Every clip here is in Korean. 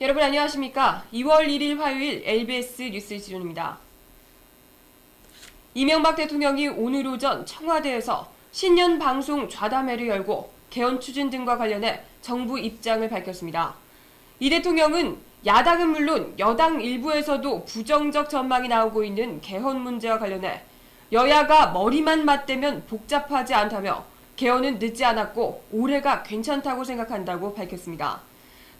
여러분 안녕하십니까? 2월 1일 화요일 LBS 뉴스 지론입니다. 이명박 대통령이 오늘 오전 청와대에서 신년 방송 좌담회를 열고 개헌 추진 등과 관련해 정부 입장을 밝혔습니다. 이 대통령은 야당은 물론 여당 일부에서도 부정적 전망이 나오고 있는 개헌 문제와 관련해 여야가 머리만 맞대면 복잡하지 않다며 개헌은 늦지 않았고 올해가 괜찮다고 생각한다고 밝혔습니다.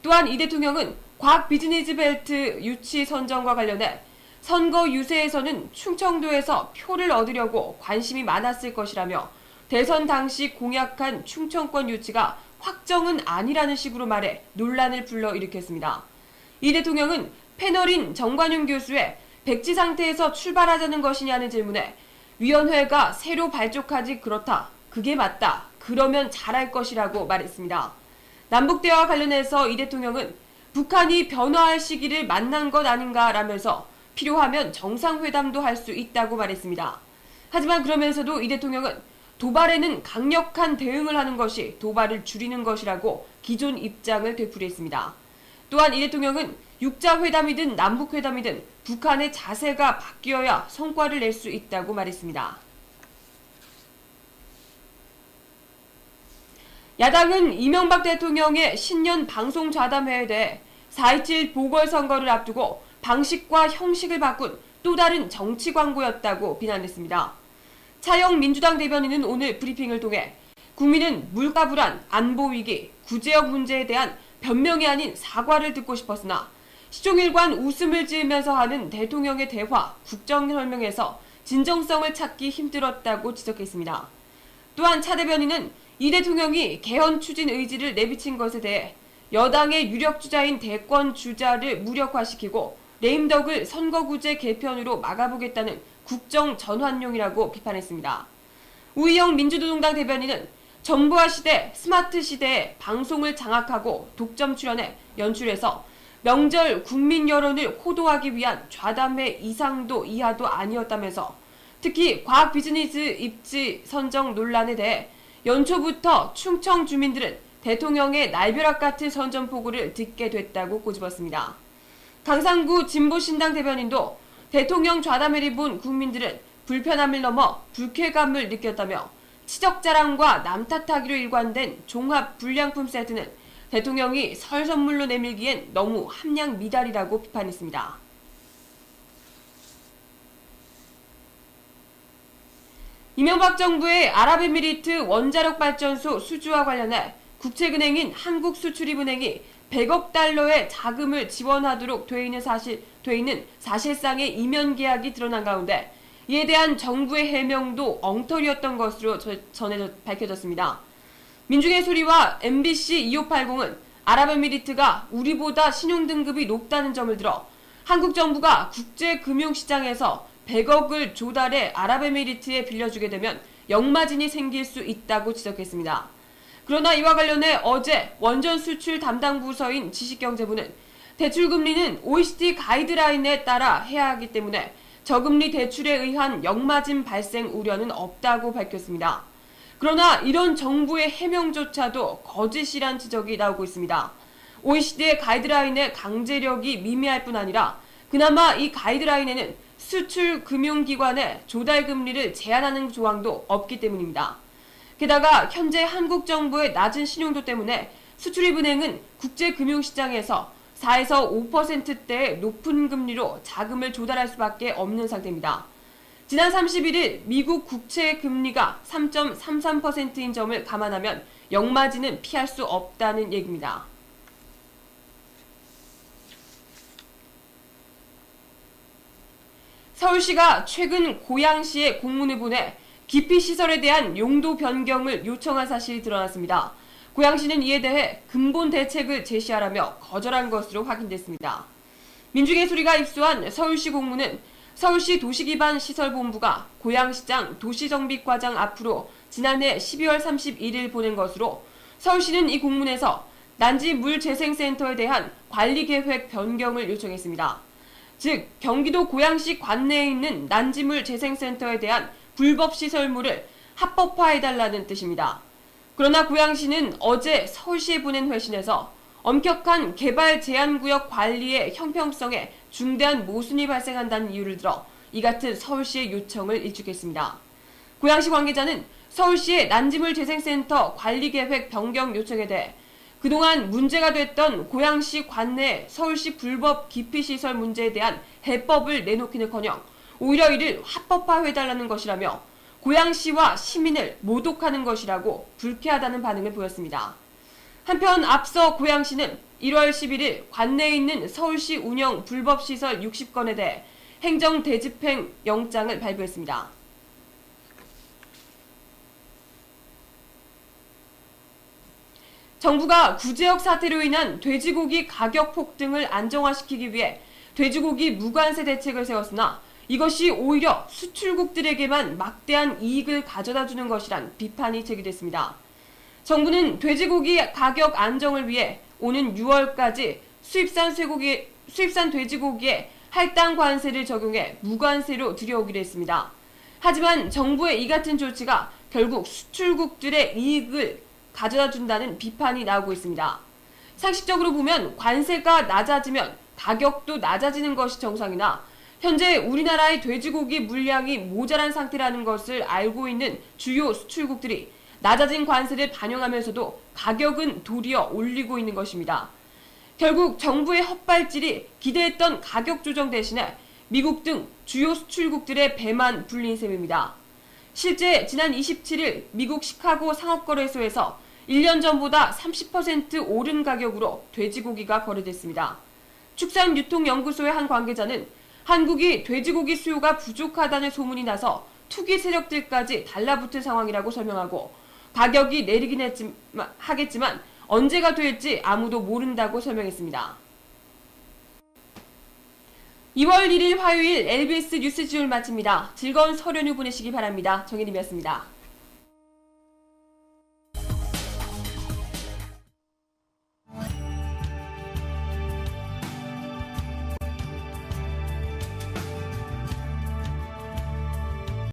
또한 이 대통령은 과학 비즈니스 벨트 유치 선정과 관련해 선거 유세에서는 충청도에서 표를 얻으려고 관심이 많았을 것이라며 대선 당시 공약한 충청권 유치가 확정은 아니라는 식으로 말해 논란을 불러일으켰습니다. 이 대통령은 패널인 정관용 교수의 백지 상태에서 출발하자는 것이냐는 질문에 위원회가 새로 발족하지 그렇다. 그게 맞다. 그러면 잘할 것이라고 말했습니다. 남북대화와 관련해서 이 대통령은 북한이 변화할 시기를 만난 것 아닌가라면서 필요하면 정상회담도 할 수 있다고 말했습니다. 하지만 그러면서도 이 대통령은 도발에는 강력한 대응을 하는 것이 도발을 줄이는 것이라고 기존 입장을 되풀이했습니다. 또한 이 대통령은 육자회담이든 남북회담이든 북한의 자세가 바뀌어야 성과를 낼 수 있다고 말했습니다. 야당은 이명박 대통령의 신년 방송 좌담회에 대해 4.27 보궐선거를 앞두고 방식과 형식을 바꾼 또 다른 정치 광고였다고 비난했습니다. 차영 민주당 대변인은 오늘 브리핑을 통해 국민은 물가 불안, 안보 위기, 구제역 문제에 대한 변명이 아닌 사과를 듣고 싶었으나 시종일관 웃음을 지으면서 하는 대통령의 대화, 국정 설명에서 진정성을 찾기 힘들었다고 지적했습니다. 또한 차 대변인은 이 대통령이 개헌 추진 의지를 내비친 것에 대해 여당의 유력 주자인 대권 주자를 무력화시키고 레임덕을 선거구제 개편으로 막아보겠다는 국정 전환용이라고 비판했습니다. 우희영 민주노동당 대변인은 정부화 시대, 스마트 시대에 방송을 장악하고 독점 출연해 연출해서 명절 국민 여론을 호도하기 위한 좌담회 이상도 이하도 아니었다면서 특히 과학 비즈니스 입지 선정 논란에 대해 연초부터 충청 주민들은 대통령의 날벼락 같은 선전포고를 듣게 됐다고 꼬집었습니다. 강상구 진보신당 대변인도 대통령 좌담회를 본 국민들은 불편함을 넘어 불쾌감을 느꼈다며 치적자랑과 남탓하기로 일관된 종합 불량품 세트는 대통령이 설 선물로 내밀기엔 너무 함량 미달이라고 비판했습니다. 이명박 정부의 아랍에미리트 원자력 발전소 수주와 관련해 국책은행인 한국수출입은행이 100억 달러의 자금을 지원하도록 돼 있는 사실상의 이면 계약이 드러난 가운데 이에 대한 정부의 해명도 엉터리였던 것으로 밝혀졌습니다. 민중의 소리와 MBC 2580은 아랍에미리트가 우리보다 신용등급이 높다는 점을 들어 한국 정부가 국제금융시장에서 100억을 조달해 아랍에미리트에 빌려주게 되면 역마진이 생길 수 있다고 지적했습니다. 그러나 이와 관련해 어제 원전 수출 담당 부서인 지식경제부는 대출금리는 OECD 가이드라인에 따라 해야 하기 때문에 저금리 대출에 의한 역마진 발생 우려는 없다고 밝혔습니다. 그러나 이런 정부의 해명조차도 거짓이란 지적이 나오고 있습니다. OECD의 가이드라인의 강제력이 미미할 뿐 아니라 그나마 이 가이드라인에는 수출 금융기관의 조달금리를 제한하는 조항도 없기 때문입니다. 게다가 현재 한국 정부의 낮은 신용도 때문에 수출입은행은 국제금융시장에서 4에서 5%대의 높은 금리로 자금을 조달할 수밖에 없는 상태입니다. 지난 31일 미국 국채 금리가 3.33%인 점을 감안하면 역마진은 피할 수 없다는 얘기입니다. 서울시가 최근 고양시에 공문을 보내 기피시설에 대한 용도 변경을 요청한 사실이 드러났습니다. 고양시는 이에 대해 근본 대책을 제시하라며 거절한 것으로 확인됐습니다. 민중의 소리가 입수한 서울시 공문은 서울시 도시기반시설본부가 고양시장 도시정비과장 앞으로 지난해 12월 31일 보낸 것으로 서울시는 이 공문에서 난지 물재생센터에 대한 관리계획 변경을 요청했습니다. 즉 경기도 고양시 관내에 있는 난지물 재생센터에 대한 불법 시설물을 합법화해달라는 뜻입니다. 그러나 고양시는 어제 서울시에 보낸 회신에서 엄격한 개발 제한구역 관리의 형평성에 중대한 모순이 발생한다는 이유를 들어 이 같은 서울시의 요청을 일축했습니다. 고양시 관계자는 서울시의 난지물 재생센터 관리계획 변경 요청에 대해 그동안 문제가 됐던 고양시 관내 서울시 불법 기피시설 문제에 대한 해법을 내놓기는커녕 오히려 이를 합법화해달라는 것이라며 고양시와 시민을 모독하는 것이라고 불쾌하다는 반응을 보였습니다. 한편 앞서 고양시는 1월 11일 관내에 있는 서울시 운영 불법시설 60건에 대해 행정 대집행 영장을 발부했습니다. 정부가 구제역 사태로 인한 돼지고기 가격 폭등을 안정화시키기 위해 돼지고기 무관세 대책을 세웠으나 이것이 오히려 수출국들에게만 막대한 이익을 가져다주는 것이란 비판이 제기됐습니다. 정부는 돼지고기 가격 안정을 위해 오는 6월까지 수입산 돼지고기에 할당 관세를 적용해 무관세로 들여오기로 했습니다. 하지만 정부의 이 같은 조치가 결국 수출국들의 이익을 가져다 준다는 비판이 나오고 있습니다. 상식적으로 보면 관세가 낮아지면 가격도 낮아지는 것이 정상이나 현재 우리나라의 돼지고기 물량이 모자란 상태라는 것을 알고 있는 주요 수출국들이 낮아진 관세를 반영하면서도 가격은 도리어 올리고 있는 것입니다. 결국 정부의 헛발질이 기대했던 가격 조정 대신에 미국 등 주요 수출국들의 배만 불린 셈입니다. 실제 지난 27일 미국 시카고 상업거래소에서 1년 전보다 30% 오른 가격으로 돼지고기가 거래됐습니다. 축산유통연구소의 한 관계자는 한국이 돼지고기 수요가 부족하다는 소문이 나서 투기 세력들까지 달라붙은 상황이라고 설명하고 가격이 내리긴 하겠지만 언제가 될지 아무도 모른다고 설명했습니다. 2월 1일 화요일 LBS 뉴스 지울 마칩니다. 즐거운 설 연휴 보내시기 바랍니다. 정혜림이었습니다.